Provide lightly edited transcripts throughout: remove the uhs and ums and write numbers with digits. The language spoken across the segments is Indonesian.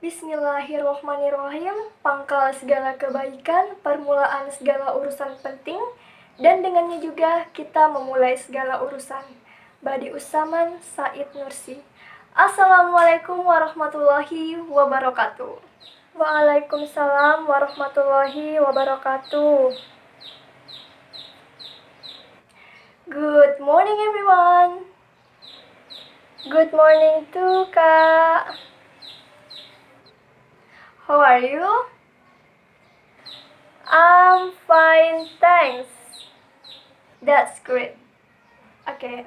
Bismillahirrohmanirrohim, pangkal segala kebaikan, permulaan segala urusan penting, dan dengannya juga kita memulai segala urusan. Badi Usaman Said Nursi. Assalamualaikum warahmatullahi wabarakatuh. Waalaikumsalam warahmatullahi wabarakatuh. Good morning everyone. Good morning to Kak. How are you? I'm fine, thanks. That's great. Oke.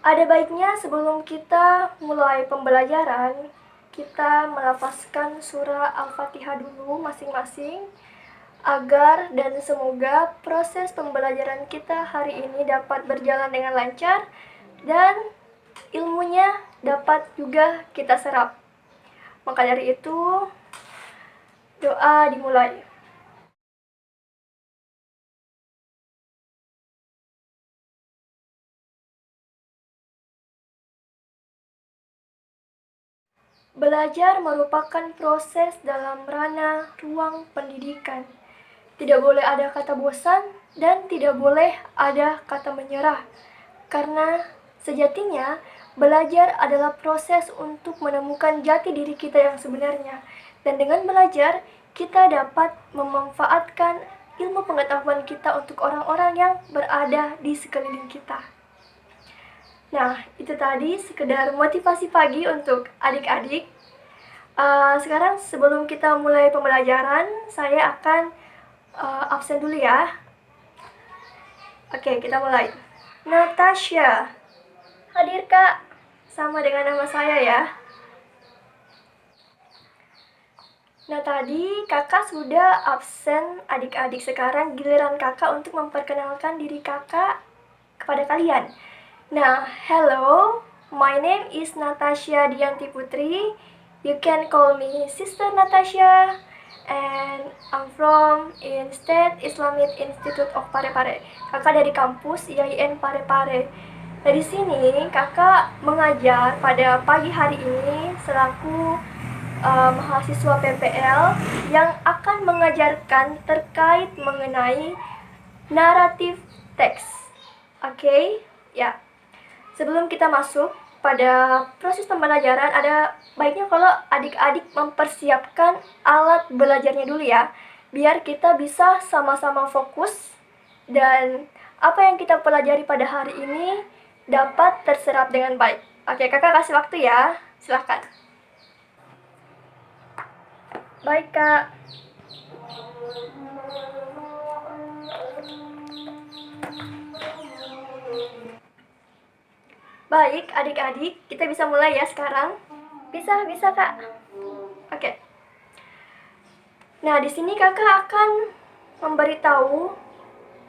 Ada baiknya sebelum kita mulai pembelajaran, kita melafazkan surah Al-Fatihah dulu masing-masing agar dan semoga proses pembelajaran kita hari ini dapat berjalan dengan lancar dan ilmunya dapat juga kita serap. Maka dari itu, doa dimulai. Belajar merupakan proses dalam ranah ruang pendidikan. Tidak boleh ada kata bosan dan tidak boleh ada kata menyerah. Karena sejatinya belajar adalah proses untuk menemukan jati diri kita yang sebenarnya. Dan dengan belajar, kita dapat memanfaatkan ilmu pengetahuan kita untuk orang-orang yang berada di sekeliling kita. Nah, itu tadi sekedar motivasi pagi untuk adik-adik. Sekarang sebelum kita mulai pembelajaran, saya akan absen dulu ya. Oke, kita mulai. Natasha. Hadir Kak, sama dengan nama saya ya. Nah tadi kakak sudah absen adik-adik, sekarang giliran kakak untuk memperkenalkan diri kakak kepada kalian. Nah, hello, my name is Natasha Dianti Putri. You can call me Sister Natasha. And I'm from State Islamic Institute of Parepare. Kakak dari kampus IAIN Parepare. Nah, di sini kakak mengajar pada pagi hari ini selaku mahasiswa PPL yang akan mengajarkan terkait mengenai naratif teks. Oke? Ya. Sebelum kita masuk pada proses pembelajaran, ada baiknya kalau adik-adik mempersiapkan alat belajarnya dulu ya, biar kita bisa sama-sama fokus dan apa yang kita pelajari pada hari ini dapat terserap dengan baik. Oke, kakak kasih waktu ya, silahkan. Baik kak. Baik adik-adik, kita bisa mulai ya sekarang. Bisa kak. Oke. Nah, di sini kakak akan memberitahu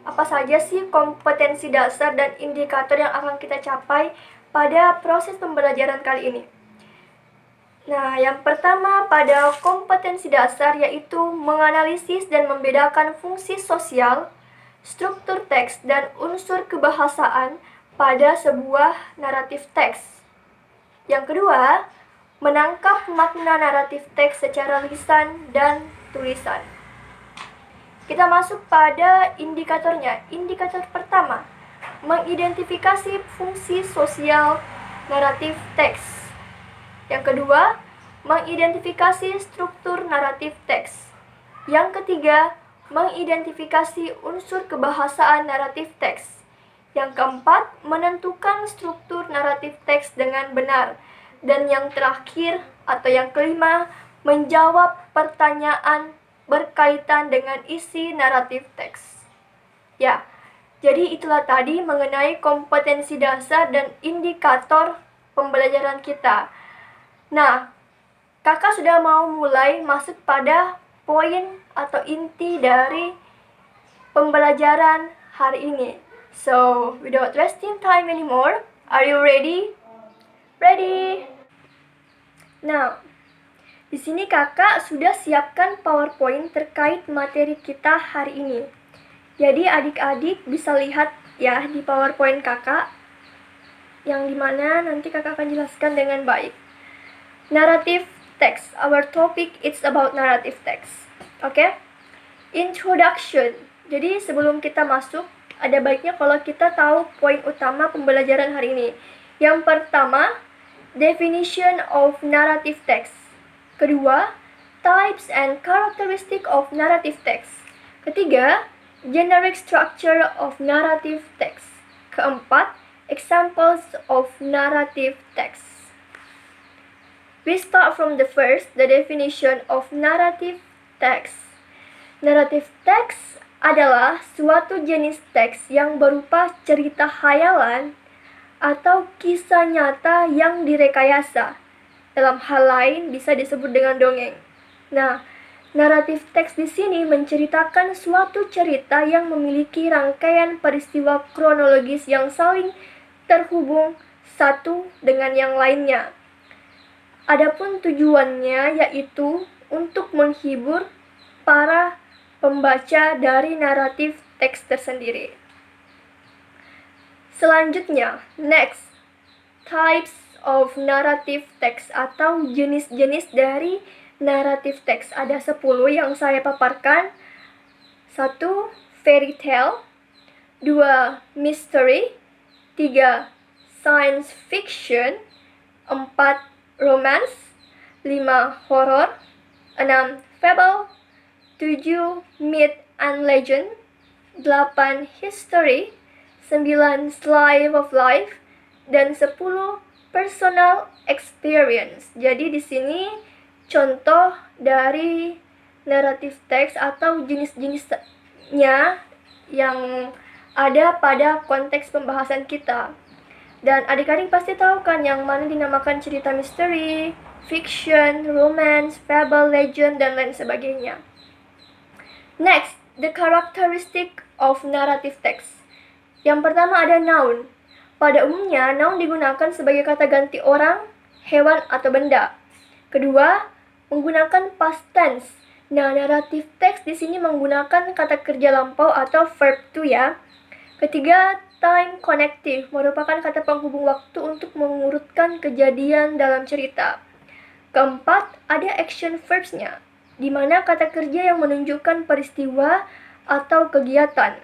apa saja sih kompetensi dasar dan indikator yang akan kita capai pada proses pembelajaran kali ini. Nah, yang pertama pada kompetensi dasar yaitu menganalisis dan membedakan fungsi sosial, struktur teks, dan unsur kebahasaan pada sebuah naratif teks. Yang kedua, menangkap makna naratif teks secara lisan dan tulisan. Kita masuk pada indikatornya. Indikator pertama, mengidentifikasi fungsi sosial naratif teks. Yang kedua, mengidentifikasi struktur naratif teks. Yang ketiga, mengidentifikasi unsur kebahasaan naratif teks. Yang keempat, menentukan struktur naratif teks dengan benar. Dan yang terakhir atau yang kelima, menjawab pertanyaan berkaitan dengan isi naratif teks. Ya, jadi itulah tadi mengenai kompetensi dasar dan indikator pembelajaran kita. Nah, kakak sudah mau mulai masuk pada poin atau inti dari pembelajaran hari ini. So, without wasting time anymore, are you ready? Ready? Now, di sini kakak sudah siapkan PowerPoint terkait materi kita hari ini. Jadi adik-adik bisa lihat ya di PowerPoint kakak, yang dimana nanti kakak akan jelaskan dengan baik. Naratif text. Our topic is about narrative text. Okay? Introduction. Jadi sebelum kita masuk, ada baiknya kalau kita tahu poin utama pembelajaran hari ini. Yang pertama, definition of narrative text. Kedua, types and characteristic of narrative text. Ketiga, generic structure of narrative text. Keempat, examples of narrative text. We start from the first, the definition of narrative text. Narrative text adalah suatu jenis teks yang berupa cerita khayalan atau kisah nyata yang direkayasa. Dalam hal lain bisa disebut dengan dongeng. Nah, naratif teks di sini menceritakan suatu cerita yang memiliki rangkaian peristiwa kronologis yang saling terhubung satu dengan yang lainnya. Adapun tujuannya yaitu untuk menghibur para pembaca dari naratif teks tersendiri. Selanjutnya, next, types of narrative text atau jenis-jenis dari naratif teks. Ada 10 yang saya paparkan. 1. Fairy tale. 2. Mystery. 3. Science fiction. 4. Romance. 5. Horror. 6. Fable. 7. Myth and legend. 8. History. 9. Slice of life. Dan 10. Personal experience. Jadi di sini contoh dari naratif teks atau jenis-jenisnya yang ada pada konteks pembahasan kita. Dan adik-adik pasti tahu kan yang mana dinamakan cerita misteri, fiction, romance, fable, legend, dan lain sebagainya. Next, the characteristic of narrative text. Yang pertama ada noun. Pada umumnya, noun digunakan sebagai kata ganti orang, hewan, atau benda. Kedua, menggunakan past tense. Nah, naratif teks di sini menggunakan kata kerja lampau atau verb to ya. Ketiga, time connective, merupakan kata penghubung waktu untuk mengurutkan kejadian dalam cerita. Keempat, ada action verbs-nya, di mana kata kerja yang menunjukkan peristiwa atau kegiatan.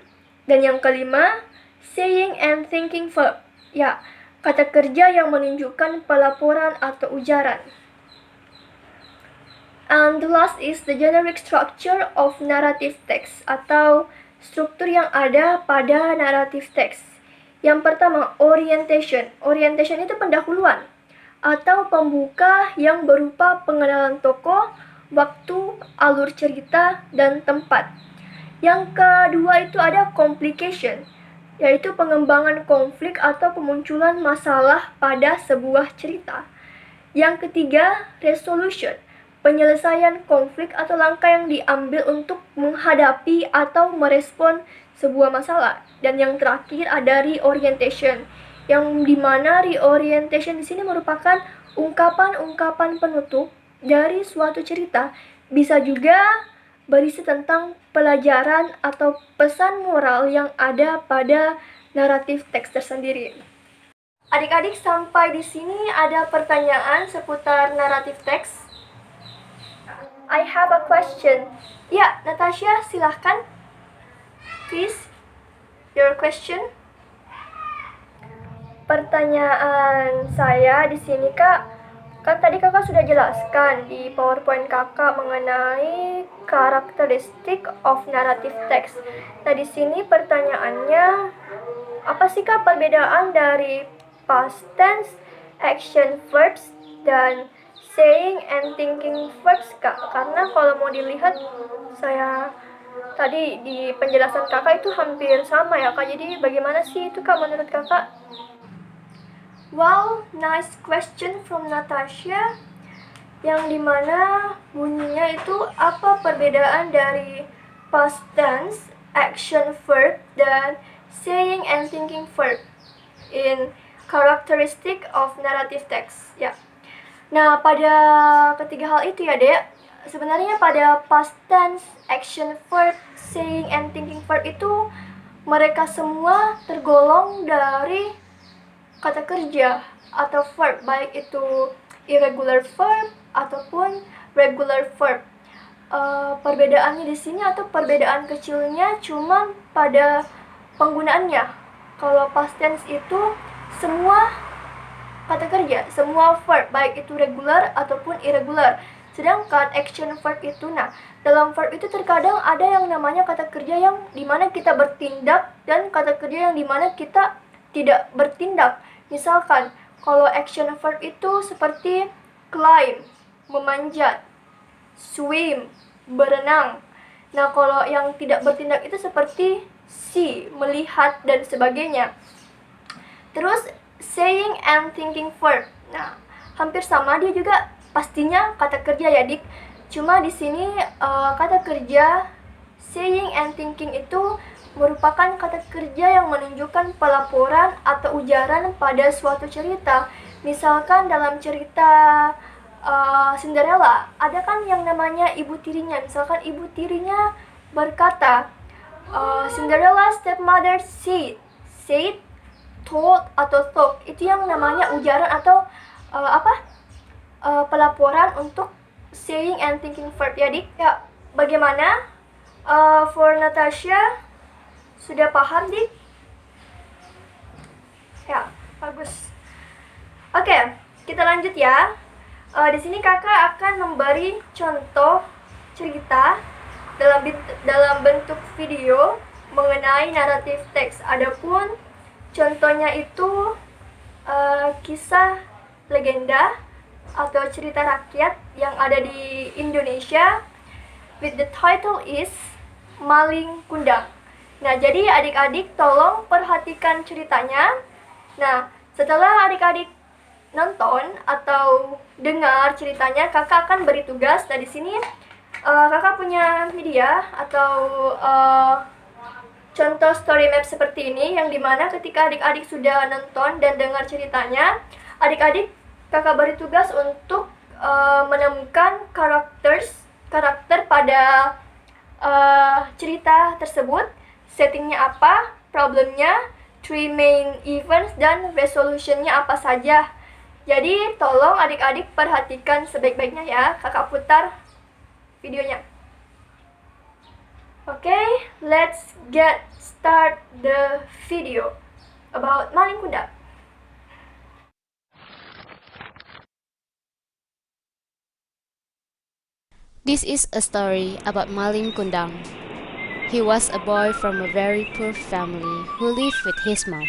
Dan yang kelima, saying and thinking verb. Ya, kata kerja yang menunjukkan pelaporan atau ujaran. And the last is the generic structure of narrative text atau struktur yang ada pada narrative text. Yang pertama, orientation. Orientation itu pendahuluan atau pembuka yang berupa pengenalan tokoh, waktu, alur cerita, dan tempat. Yang kedua itu ada complication, yaitu pengembangan konflik atau pemunculan masalah pada sebuah cerita. Yang ketiga, resolution, penyelesaian konflik atau langkah yang diambil untuk menghadapi atau merespon sebuah masalah. Dan yang terakhir ada reorientation, yang dimana reorientation di sini merupakan ungkapan-ungkapan penutup dari suatu cerita. Bisa juga berisi tentang pelajaran atau pesan moral yang ada pada naratif teks tersendiri. Adik-adik, sampai di sini ada pertanyaan seputar naratif teks? I have a question. Ya, Natasha, silahkan. Please, your question. Pertanyaan saya di sini, Kak. Kan tadi kakak sudah jelaskan di PowerPoint kakak mengenai karakteristik of narrative text. Nah, di sini pertanyaannya, apa sih Kak perbedaan dari past tense, action verbs, dan saying and thinking verbs, Kak? Karena kalau mau dilihat, saya tadi di penjelasan kakak itu hampir sama ya Kak. Jadi bagaimana sih itu Kak menurut kakak? Wow, nice question from Natasha. Yang dimana bunyinya itu apa perbedaan dari past tense, action verb, dan saying and thinking verb in characteristic of narrative text. Ya. Nah, pada ketiga hal itu ya, Dek, sebenarnya pada past tense, action verb, saying and thinking verb itu mereka semua tergolong dari kata kerja atau verb, baik itu irregular verb ataupun regular verb. Perbedaannya di sini atau perbedaan kecilnya cuma pada penggunaannya. Kalau past tense itu semua kata kerja, semua verb, baik itu regular ataupun irregular. Sedangkan action verb itu, dalam verb itu terkadang ada yang namanya kata kerja yang dimana kita bertindak dan kata kerja yang dimana kita tidak bertindak. Misalkan, kalau action verb itu seperti climb, memanjat, swim, berenang. Nah, kalau yang tidak bertindak itu seperti see, melihat, dan sebagainya. Terus, saying and thinking verb. Nah, hampir sama, dia juga pastinya kata kerja ya, Dik. Cuma di sini kata kerja saying and thinking itu merupakan kata kerja yang menunjukkan pelaporan atau ujaran pada suatu cerita. Misalkan dalam cerita Cinderella, ada kan yang namanya ibu tirinya. Misalkan ibu tirinya berkata, Cinderella stepmother said, told, atau thought. Itu yang namanya ujaran atau pelaporan untuk saying and thinking verb ya, Dik. Ya, bagaimana? For Natasha, sudah paham, Dik? Ya, bagus. Oke, kita lanjut ya. Di sini kakak akan memberi contoh cerita dalam bentuk video mengenai naratif teks. Adapun contohnya itu kisah legenda atau cerita rakyat yang ada di Indonesia, with the title is Maling Kundang. Nah, jadi adik-adik tolong perhatikan ceritanya. Nah, setelah adik-adik nonton atau dengar ceritanya, kakak akan beri tugas. Nah, di sini kakak punya media atau contoh story map seperti ini, yang dimana ketika adik-adik sudah nonton dan dengar ceritanya, adik-adik kakak beri tugas untuk menemukan karakter pada cerita tersebut, settingnya apa, problemnya, three main events, dan resolutionnya apa saja. Jadi tolong adik-adik perhatikan sebaik-baiknya ya. Kakak putar videonya. Okay, let's get start the video about Maling Kundang. This is a story about Maling Kundang. He was a boy from a very poor family who lived with his mom.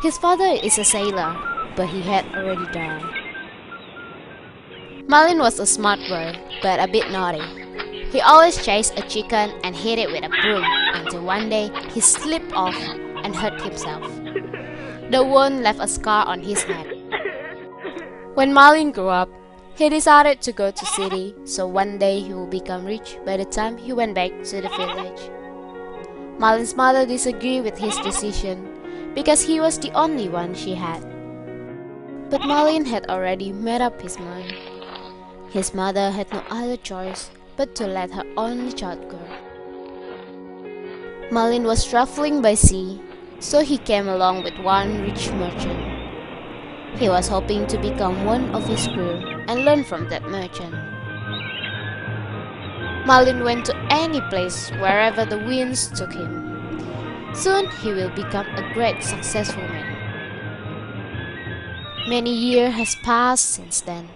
His father is a sailor, but he had already died. Malin was a smart boy, but a bit naughty. He always chased a chicken and hit it with a broom until one day he slipped off and hurt himself. The wound left a scar on his head. When Malin grew up, he decided to go to city, so one day he will become rich by the time he went back to the village. Malin's mother disagreed with his decision because he was the only one she had. But Malin had already made up his mind. His mother had no other choice but to let her only child go. Malin was traveling by sea, so he came along with one rich merchant. He was hoping to become one of his crew and learn from that merchant. Malin went to any place wherever the winds took him. Soon he will become a great successful man. Many years has passed since then.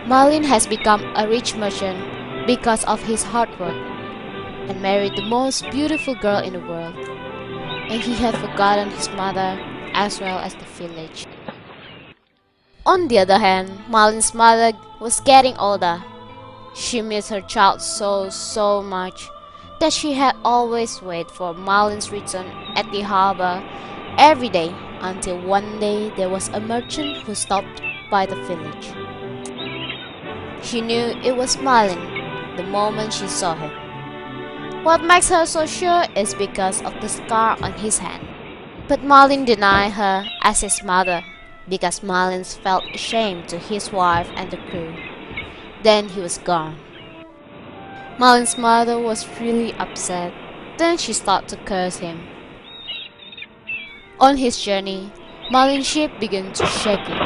Malin has become a rich merchant because of his hard work and married the most beautiful girl in the world. And he had forgotten his mother as well as the village. On the other hand, Malin's mother was getting older. She missed her child so much that she had always wait for Malin's return at the harbor every day until one day there was a merchant who stopped by the village. She knew it was Malin the moment she saw him. What makes her so sure is because of the scar on his hand. But Malin denied her as his mother because Malin felt ashamed to his wife and the crew. Then he was gone. Malin's mother was really upset. Then she started to curse him. On his journey, Marlin ship began to shaking,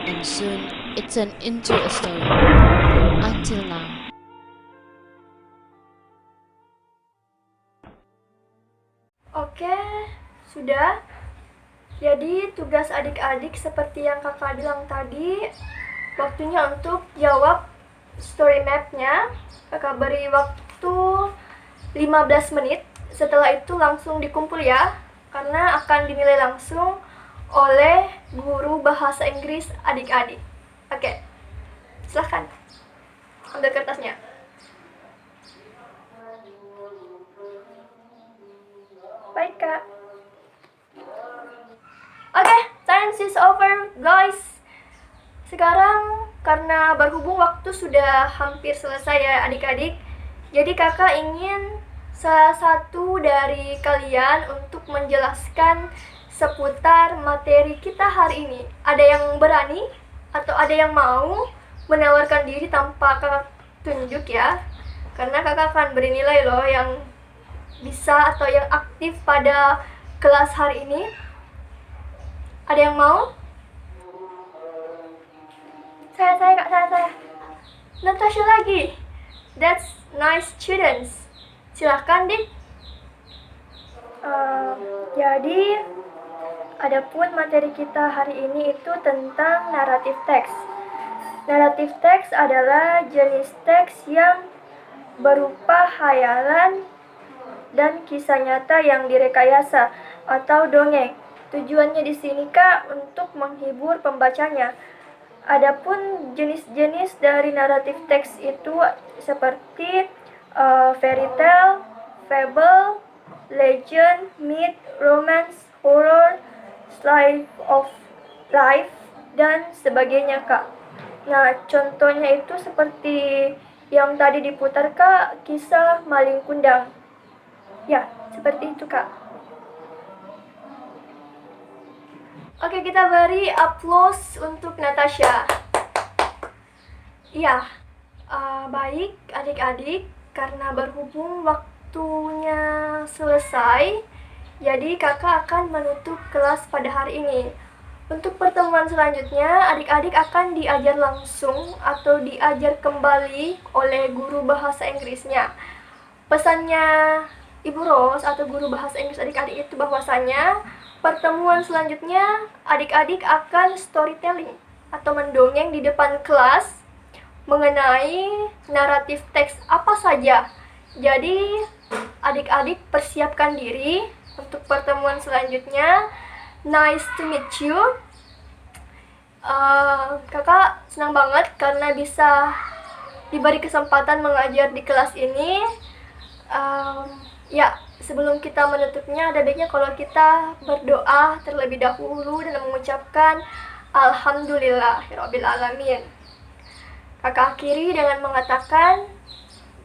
and soon it turned into a story. Until now. Oke, sudah. Jadi tugas adik-adik seperti yang kakak bilang tadi, waktunya untuk jawab story map-nya. Kakak beri waktu 15 menit. Setelah itu langsung dikumpul ya, karena akan dinilai langsung oleh guru bahasa Inggris adik-adik. Oke, silahkan ambil kertasnya. Baik kak. Oke, science is over guys. Sekarang karena berhubung waktu sudah hampir selesai ya adik-adik, jadi kakak ingin salah satu dari kalian untuk menjelaskan seputar materi kita hari ini. Ada yang berani atau ada yang mau menawarkan diri tanpa kakak tunjuk ya? Karena kakak akan beri nilai loh yang bisa atau yang aktif pada kelas hari ini. Ada yang mau? Saya kak, saya. Natasha lagi. That's nice students. Silahkan dik. Jadi adapun materi kita hari ini itu tentang naratif teks. Naratif teks adalah jenis teks yang berupa hayalan dan kisah nyata yang direkayasa atau dongeng. Tujuannya di sini kak untuk menghibur pembacanya. Adapun jenis-jenis dari naratif teks itu seperti fairy tale, fable, legend, myth, romance, horror, slice of life, dan sebagainya kak. Nah contohnya itu seperti yang tadi diputar kak, kisah maling kundang. Ya, seperti itu kak. Oke, kita beri applause untuk Natasha. Ya, baik adik-adik, karena berhubung waktunya selesai, jadi kakak akan menutup kelas pada hari ini. Untuk pertemuan selanjutnya, adik-adik akan diajar langsung atau diajar kembali oleh guru bahasa Inggrisnya. Pesannya Ibu Rose atau guru bahasa Inggris adik-adik itu bahwasanya pertemuan selanjutnya adik-adik akan storytelling atau mendongeng di depan kelas mengenai naratif teks apa saja. Jadi adik-adik persiapkan diri untuk pertemuan selanjutnya. Nice to meet you. Kakak senang banget karena bisa diberi kesempatan mengajar di kelas ini. Ya, sebelum kita menutupnya, ada baiknya kalau kita berdoa terlebih dahulu dan mengucapkan Alhamdulillahirabbil alamin. Kakak akhiri dengan mengatakan,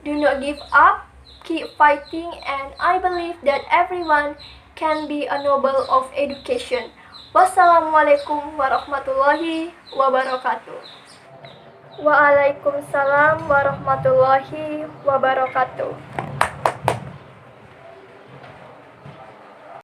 do not give up, keep fighting, and I believe that everyone can be a noble of education. Wassalamualaikum warahmatullahi wabarakatuh. Waalaikumsalam warahmatullahi wabarakatuh.